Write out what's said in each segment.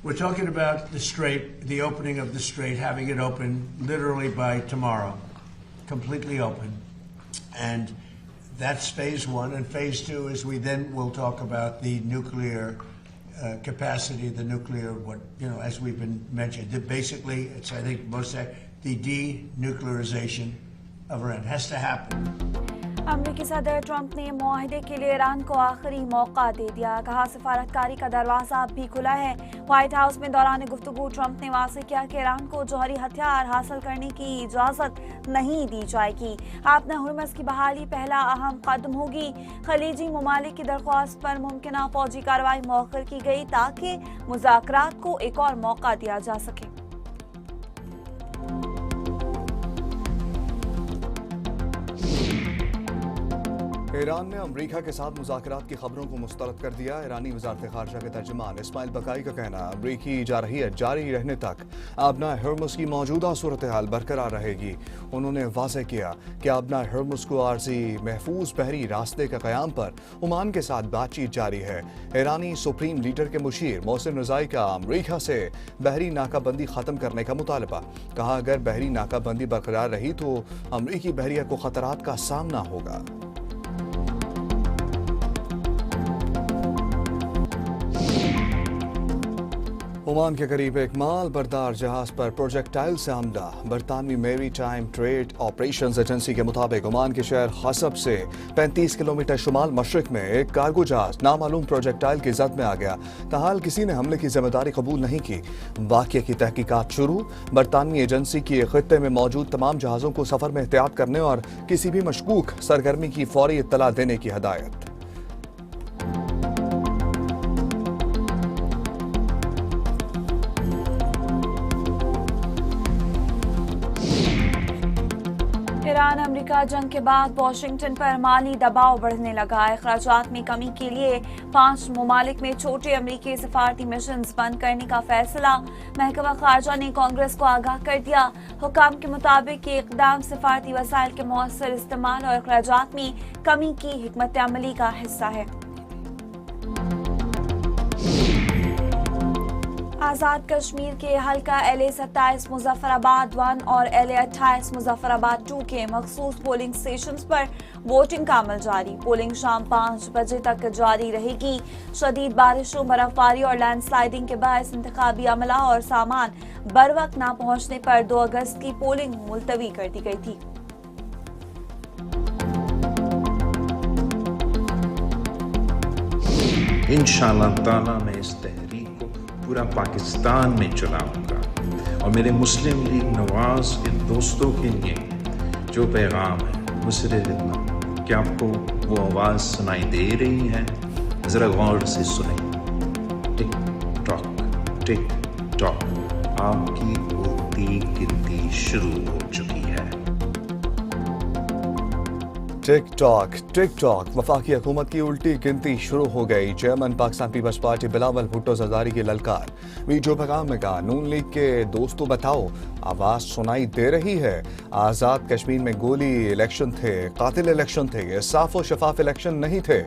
We're talking about the Strait, the opening of the Strait, having it open literally by tomorrow, completely open. And that's phase one. And phase two is we then will talk about the nuclear capacity, the nuclear, as we've been mentioned. Basically, it's, I think, the denuclearization of Iran has to happen. अमरीकी सदर Trump ने मुआहदे के लिए Iran को आखिरी मौका दे दिया। कहा सफारतकारी का दरवाजा अब भी खुला है। व्हाइट हाउस में दौरान गुफ्तगू ट्रंप ने वाज़ेह किया कि ईरान को जौहरी हथियार हासिल करने की इजाज़त नहीं दी जाएगी। आपना हुर्मस की बहाली पहला अहम कदम होगी। खलीजी ममालिक की दरख्वास्त पर मुमकिन फौजी कार्रवाई मौखर की गई ताकि मुज़ाकरात को एक और मौका दिया जा सके। ईरान ने अमरीका के साथ मुज़ाकरात की खबरों को मुस्तरद कर दिया। ईरानी वज़ारत ख़ारजा के तर्जुमान इस्माइल बकाई का कहना, अमरीकी जारहियत जारी रहने तक आबना हर्मुज़ की मौजूदा सूरत हाल बरकरार रहेगी। उन्होंने वाज़ेह किया कि आबना हर्मुज़ को आर्जी महफूज बहरी रास्ते के क़याम पर ओमान के साथ बातचीत जारी है। ईरानी सुप्रीम लीडर के मुशीर मोहसिन रज़ाई का अमरीका से बहरी नाकाबंदी ख़त्म करने का मुतालबा। कहा, अगर बहरी नाकाबंदी बरकरार रही तो अमरीकी बहरिया को ख़तरात का सामना होगा। ओमान के करीब एक माल बरदार जहाज पर प्रोजेक्टाइल से हमला। बरतानवी मेरी टाइम ट्रेड ऑपरेशंस एजेंसी के मुताबिक ओमान के शहर खसब से 35 किलोमीटर शुमाल मशरिक में एक कार्गो जहाज नामालूम प्रोजेक्टाइल की जद में आ गया। ताहाल किसी ने हमले की जिम्मेदारी कबूल नहीं की। वाक़ये की तहकीकात शुरू। बरतानवी एजेंसी की खित्ते में मौजूद तमाम जहाज़ों को सफ़र में एहतियात करने और किसी भी मशकूक सरगर्मी की फौरी इत्तला देने की हदायत। ईरान अमेरिका जंग के बाद वाशिंगटन पर माली दबाव बढ़ने लगा। अखराजात में कमी के लिए 5 ममालिक में छोटे अमेरिकी सफारती मिशंस बंद करने का फैसला। महकमा खारजा ने कांग्रेस को आगाह कर दिया। हुकाम के मुताबिक ये इक़दाम सफारती वसाइल के मौसर इस्तेमाल और अखराजात में कमी की हिकमत अमली का हिस्सा है। आज़ाद कश्मीर के हल्का LA 27 मुजफ्फराबाद 1 और LA 28 मुजफ्फराबाद 2 के मखसूस पोलिंग स्टेशंस पर वोटिंग का अमल जारी। पोलिंग शाम 5 बजे तक जारी रहेगी। शदीद बारिशों, बर्फबारी और लैंडस्लाइडिंग के बायस इंतखाबी अमला और सामान बरवक्त न पहुंचने पर 2 अगस्त की पोलिंग मुलतवी कर दी गई थी। इंशाअल्लाह ताला मैं इस तहरीक को पूरा पाकिस्तान में चलाऊंगा और मेरे मुस्लिम लीग नवाज के दोस्तों के लिए जो पैगाम है वो सिर्फ इतना कि आपको वो आवाज़ सुनाई दे रही है, ज़रा गौर से सुने। टिक टॉक आपकी उल्टी गिनती शुरू हो चुकी है। टिक टॉक वफाकी हुकूमत की उल्टी गिनती शुरू हो गई। Chairman Pakistan Peoples Party Bilawal Bhutto Zardari की ललकार। वीडियो पैगाम में कहा, नून लीग के दोस्तों बताओ आवाज सुनाई दे रही है। आज़ाद कश्मीर में गोली इलेक्शन थे, कातिल इलेक्शन थे, ये साफ और शफाफ इलेक्शन नहीं थे,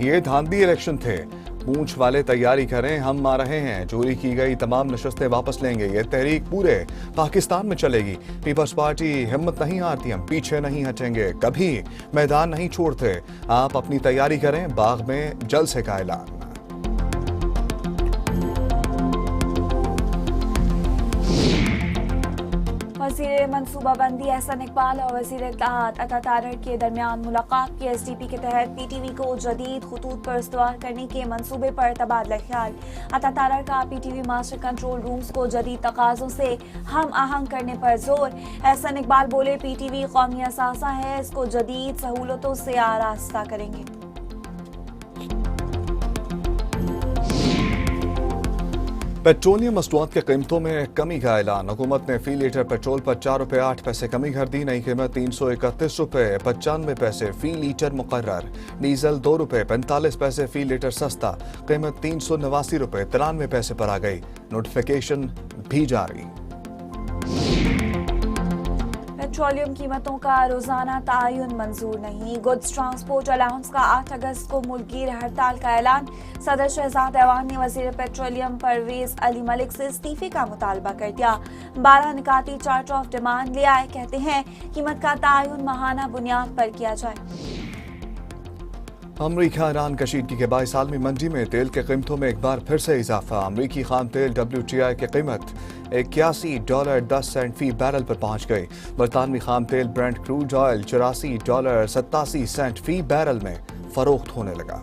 ये धांधली इलेक्शन थे। पूंछ वाले तैयारी करें, हम आ रहे हैं। चोरी की गई तमाम नशस्तें वापस लेंगे। ये तहरीक पूरे पाकिस्तान में चलेगी। पीपल्स पार्टी हिम्मत नहीं हारती, हम पीछे नहीं हटेंगे, कभी मैदान नहीं छोड़ते। आप अपनी तैयारी करें, बाग में जलसे का ऐलान। वज़ीर मनसूबाबंदी एहसन इकबाल और वज़ीर इत्तलाआत अता तारर के दरमियान मुलाकात की। SDP के तहत PTV को जदीद खतूत पर इस्तवार करने के मंसूबे पर तबादला ख्याल। अता तारर का PTV मास्टर कंट्रोल रूम्स को जदीद तकाज़ों से हम आहंग करने पर जोर। एहसन इकबाल बोले, PTV कौमी असासा है, इसको जदीद सहूलतों से आरास्ता करेंगे। पेट्रोलियम मसनूआत की कीमतों में कमी का ऐलान। हुकूमत ने फी लीटर पेट्रोल पर 4 रुपये 8 पैसे कमी कर दी। नई कीमत 331 रुपये 95 पैसे फी लीटर मुकर्रर। डीजल 2 रुपये 45 पैसे फी लीटर सस्ता। कीमत 389 रुपये 93 पैसे पर आ गई। नोटिफिकेशन भी जारी। पेट्रोलियम कीमतों का रोजाना तायुन मंजूर नहीं। गुड्स ट्रांसपोर्ट अलाउंस का 8 अगस्त को मुल्कगीर हड़ताल का ऐलान। सदर शहजाद ऐवान ने वजीर पेट्रोलियम परवेज अली मलिक से इस्तीफे का मुतालबा कर दिया। 12 निकाती चार्टर ऑफ डिमांड ले आए। कहते हैं कीमत का तायुन माहाना बुनियाद पर किया जाए। अमरीका ईरान कशीदगी के बाईस आलमी मंडी में तेल की कीमतों में एक बार फिर से इजाफा। अमरीकी खाम तेल WTI की कीमत $81.10 फी बैरल पर पहुंच गई। बरतानवी खाम तेल ब्रेंट क्रूड ऑयल $84.87 फी बैरल में फरोख्त होने लगा।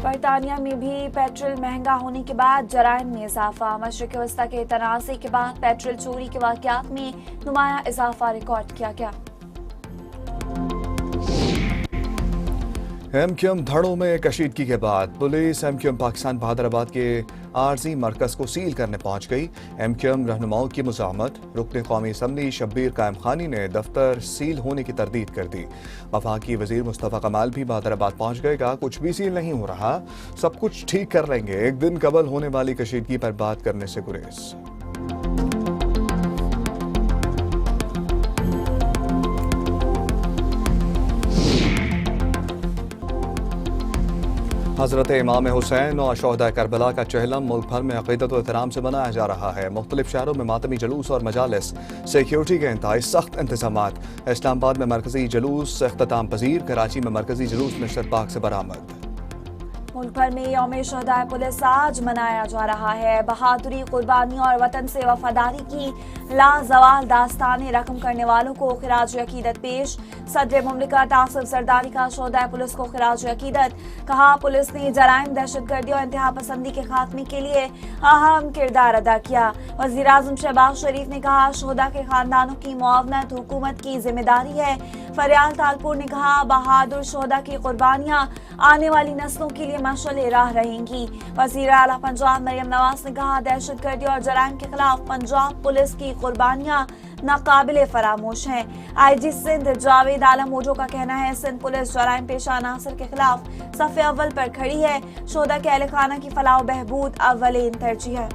बरतानिया में भी पेट्रोल महंगा होने के बाद जराइम में इजाफा। मशरिक वस्ता के तनाज़े के बाद पेट्रोल चोरी के वाक़यात में नुमाया इजाफा रिकॉर्ड किया गया। एमक्यूएम धड़ों में कशीदगी के बाद पुलिस एमक्यूएम पाकिस्तान बहादुराबाद के आरजी मरकज को सील करने पहुंच गई। एमक्यूएम रहनुमाओं की मुज़ाहमत। रुकन कौमी असम्बली शब्बीर कायम खानी ने दफ्तर सील होने की तरदीद कर दी। वफाकी वजीर मुस्तफ़ा कमाल भी बहादुराबाद पहुंच गए। कहा कुछ भी सील नहीं हो रहा, सब कुछ ठीक कर लेंगे। एक दिन कबल होने वाली कशीदगी पर बात करने से गुरेज। हज़रत इमाम हुसैन और शोहदा करबला का चहलम मुल्क भर में अक़ीदत व एहतराम से मनाया जा रहा है। मुख्तलिफ शहरों में मातमी जुलूस और मजालिस, सिक्योरिटी के इंतहाई सख्त इंतजामात। इस्लामाबाद में मरकजी जुलूस इख्तिताम पजीर। कराची में मरकजी जुलूस नशर पाक से बरामद। मुल्क भर में यौम शहदाए पुलिस आज मनाया जा रहा है। बहादुरी, कुर्बानी और वतन से वफादारी की लाजवाल दास्तानें रकम करने वालों को खिराज अकीदत पेश। सदर मुमलिकत आसिफ जरदारी का शहदाए पुलिस को खिराज अकीदत। कहा पुलिस ने जराइम, दहशतगर्दी और इंतहा पसंदी के खात्मे के लिए अहम किरदार अदा किया। वज़ीर आज़म शहबाज शरीफ ने कहा शहदा के खानदानों की मुआवनत हुकूमत की जिम्मेदारी है। फरियाल तालपुर ने कहा बहादुर शहदा की कुर्बानियां आने वाली नस्लों के लिए मशाल राह रहेंगी। वज़ीर आला पंजाब मरियम नवाज ने कहा दहशतगर्दी और जराइम के खिलाफ पंजाब पुलिस की कुर्बानियां नाकाबिले फरामोश हैं। IG सिंध जावेद आलम ओजो का कहना है सिंध पुलिस जराइम पेशा अनासर के खिलाफ सफ़े अव्वल पर खड़ी है। शोधा के अहल खाना की फलाह बहबूद अव्वलीन तरजीह है।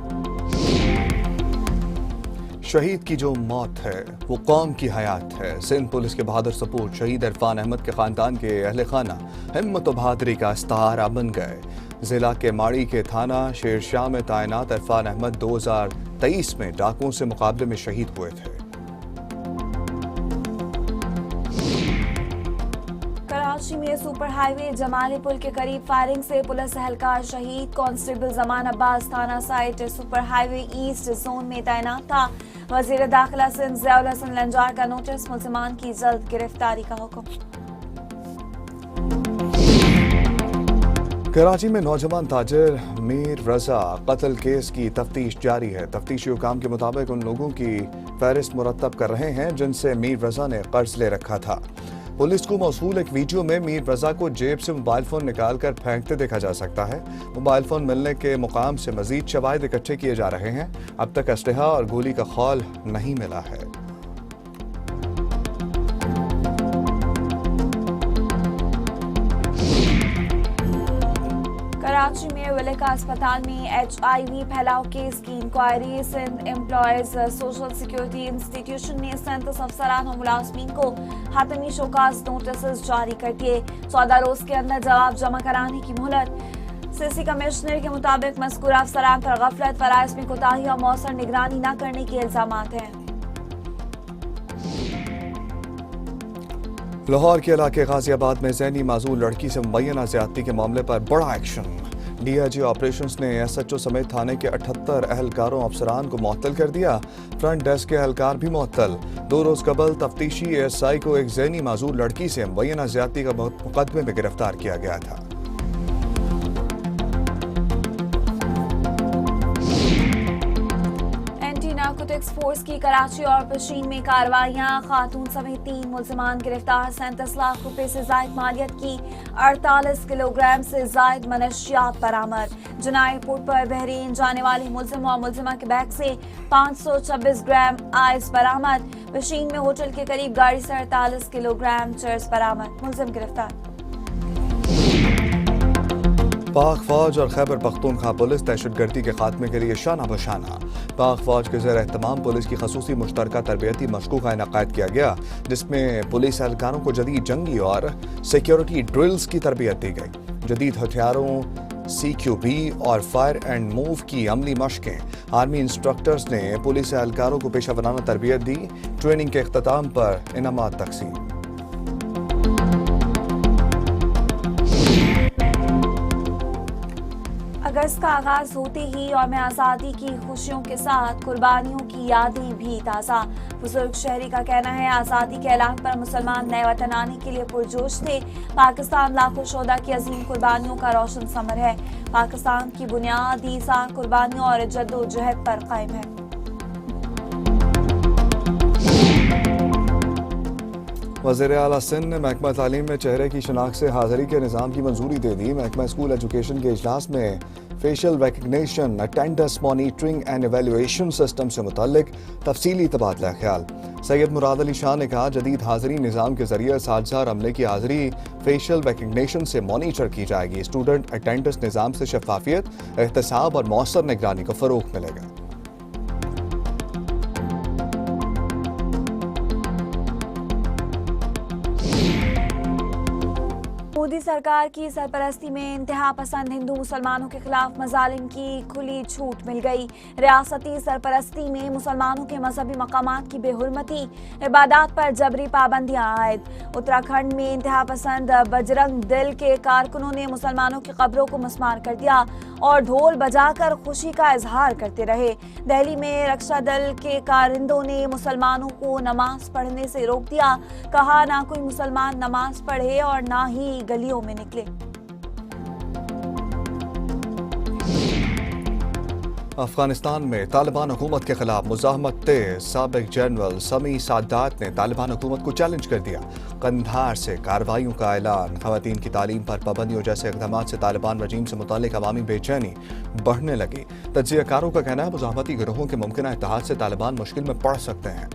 शहीद की जो मौत है वो कौम की हयात है। सिंध पुलिस के बहादुर सपूत शहीद इरफान अहमद के खानदान के अहल खाना हिम्मत और बहादुरी का इस्तारा बन गए। जिला के माड़ी के थाना शेरशाह में तैनात इरफान अहमद 2023 में डाकुओं से मुकाबले में शहीद हुए थे। कराची में सुपर हाईवे जमाली पुल के करीब फायरिंग से पुलिस एहलकार शहीद। कांस्टेबल जमान अब्बास थाना site super highway east zone में तैनात था। वजीर दाखिला सिंध ज़ियाउल हसन लंजार का नोटिस, मुल्जिमान की जल्द गिरफ्तारी का हुक्म। कराची में नौजवान ताजिर मीर रजा कत्ल केस की तफ्तीश जारी है। तफ्तीशी हुकाम के मुताबिक उन लोगों की फहरिस्त मुरतब कर रहे हैं जिनसे मीर रजा ने कर्ज ले रखा था। पुलिस को मौसूल एक वीडियो में मीर रजा को जेब से मोबाइल फोन निकाल कर फेंकते देखा जा सकता है। मोबाइल फोन मिलने के मुकाम से मजीद शवाहिद इकट्ठे किए जा रहे हैं। अब तक असलहा और गोली का खौल नहीं मिला है। कराची में विलिका अस्पताल में HIV फैलाव केस की inquiry. Sindh employees social security institution ने 37 अफसरान और मुलाजमीन को हातमी शोकाज नोटिस जारी कर दिए। 14 रोज के अंदर जवाब जमा कराने की मोहलत। सीसी कमिश्नर के मुताबिक मज़कूरा अफसरान पर गफलत, फराइज में कोताही और मौसर निगरानी न करने के इल्जामात हैं। लाहौर के इलाके गाजियाबाद में ज़ैनी माजूल लड़की से मुबैना ज़्यादती के मामले पर बड़ा एक्शन। DIG ऑपरेशंस ने SHO समेत थाने के 78 अहलकारों अफसरान को मुअत्तल कर दिया। फ्रंट डेस्क के अहलकार भी मुअत्तल। 2 रोज कबल तफ्तीशी ASI को एक ज़ैनी माजूल लड़की से मुबैना ज़्यादती का मुकदमे में गिरफ्तार किया गया था। नारकोटिक्स फोर्स की कराची और पेशीन में कार्रवाइयां। खातून समेत 3 मुल्जिमान गिरफ्तार। 37 लाख रुपए से जायद मालियत की 48 किलोग्राम से जायद मनशियात बरामद। जनाई एयरपोर्ट पर बहरीन जाने वाले मुल्जिम और मुल्जिमा के बैग से 526 ग्राम आइस बरामद। पेशीन में होटल के करीब गाड़ी से 48 किलोग्राम चर्स बरामद। मुल्जिम गिरफ्तार। पाक फौज और खैबर पख्तूनख्वा पुलिस दहशतगर्दी के खात्मे के लिए शाना बशाना। पाक फौज के ज़ेर एहतमाम पुलिस की खसूसी मुश्तरका तरबियती मशक़ों का इनेकाद किया गया, जिसमें पुलिस एहलकारों को जदीद जंगी और सिक्योरिटी ड्रिल्स की तरबियत दी गई। जदीद हथियारों, CQB और फायर एंड मूव की अमली मशकें। आर्मी इंस्ट्रक्टर्स ने पुलिस एहलकारों को पेशा वराना तरबियत दी। ट्रेनिंग के अख्ताम पर इनामात तकसीम। अगस्त का आगाज होते ही और में आज़ादी की खुशियों के साथ कुर्बानियों की यादें भी ताज़ा। बुजुर्ग शहरी का कहना है, आज़ादी के ऐलान पर मुसलमान नए वतन आने के लिए पुरजोश थे। पाकिस्तान लाखों शोदा की अजीम कुर्बानियों का रोशन समर है। पाकिस्तान की बुनियाद ईसा कुर्बानियों और जद्दोजहद पर कायम है। वज़ीर आला सिंध ने महकमा तालीम में चेहरे की शनाख्त से हाज़िरी के निज़ाम की मंजूरी दे दी। महकमा स्कूल एजुकेशन के इजलास में facial recognition, attendance monitoring and evaluation system से मुतल्लिक तफसीली तबादला ख्याल। सैयद मुराद अली शाह ने कहा, जदीद हाज़िरी निज़ाम के जरिए साजिशा और अमले की हाज़िरी फेशियल रिकग्निशन से मॉनिटर की जाएगी। स्टूडेंट अटेंडेंस निज़ाम से शफाफियत, एहतसाब और मौसर निगरानी को फ़रोग़ मिलेगा। मोदी सरकार की सरपरस्ती में इंतहा पसंद हिंदू मुसलमानों के खिलाफ मजालिम की खुली छूट मिल गई। रियासती सरपरस्ती में मुसलमानों के मजहबी मकामात की बेहुरमती, इबादत पर जबरी पाबंदियां आयद। उत्तराखंड में इंतहा पसंद बजरंग दल के कारकुनों ने मुसलमानों की कब्रों को मस्मार कर दिया और ढोल बजाकर खुशी का इजहार करते रहे। दिल्ली में रक्षा दल के कारिंदों ने मुसलमानों को नमाज पढ़ने से रोक दिया। कहा, ना कोई मुसलमान नमाज पढ़े और ना ही गलियों में निकले। अफगानिस्तान में तालिबान हुकूमत के खिलाफ मुज़ाहमत तेज। साबिक जनरल समी सादात ने तालिबान हुकूमत को चैलेंज कर दिया। कंधार से कार्रवाइयों का ऐलान। खवातीन की तालीम पर पाबंदियों जैसे इक़दाम से तालिबान रजीम से मुताल्लिक़ अवामी बेचैनी बढ़ने लगी। तज्ज़ियाकारों का कहना है, मुज़ाहमती गिरोहों के मुमकिन इत्तेहाद से तालिबान मुश्किल में पड़ सकते हैं।